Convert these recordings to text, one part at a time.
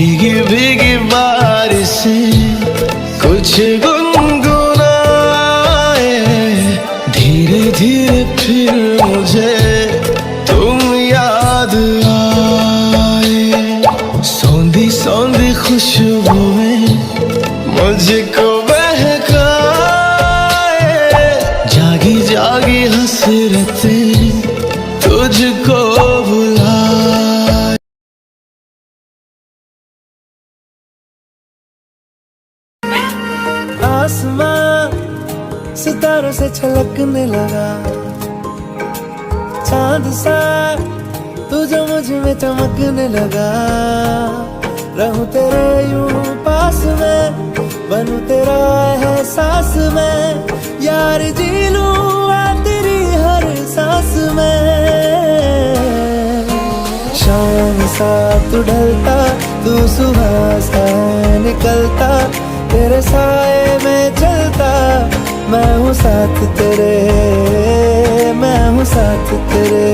भीगी भीगी बारिशें कुछ गुनगुनाए, धीरे धीरे फिर मुझे तुम याद आए। सौंधी सौंधी खुशबुएं मुझको बहकाए, जागी जागी हसरतें तुझको बुलाए। आसमां सितारों से छलकने लगा, चांद सा तू जो मुझ में चमकने लगा। रहूं तेरे यूं पास में, बनूं तेरा एहसास में, यार जी लूं तेरी हर सांस में। शाम सा तू ढलता, तू सुबह सा निकलता, तेरे साए में चलता, मैं हूँ साथ तेरे, मैं हूँ साथ तेरे।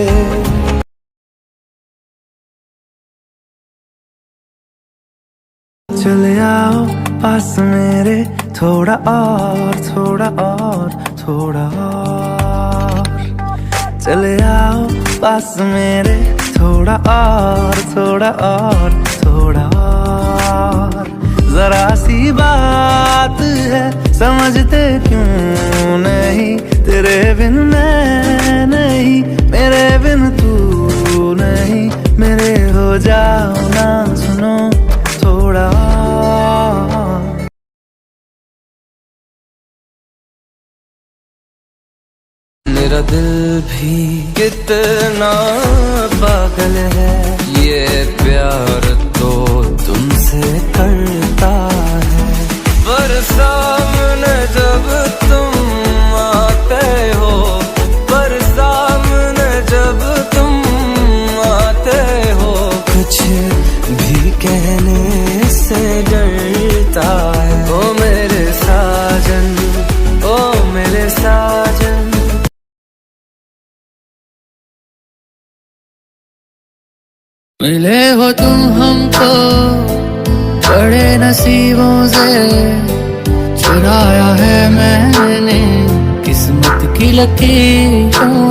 चले आओ पास मेरे, थोड़ा और थोड़ा और थोड़ा और। चले आओ पास मेरे, थोड़ा और थोड़ा और थोड़ा और। जरा सी बात है समझते क्यों नहीं, तेरे बिन मैं नहीं, मेरे बिन तू नहीं, मेरे हो जाओ ना सुनो थोड़ा। मेरा दिल भी कितना पागल है, ये प्यार तो तुमसे करता है। पर सामने जब तुम आते हो, पर सामने जब तुम आते हो, कुछ भी कहने से डरता है। ओ मेरे साजन, ओ मेरे साजन। मिले हो तुम हमको बड़े नसीबों से, चुराया है मैंने किस्मत की लकीरों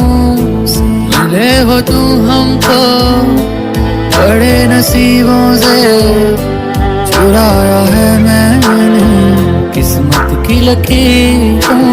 से। मिले हो तुम हमको बड़े नसीबों से, चुराया है मैंने किस्मत की लकीरों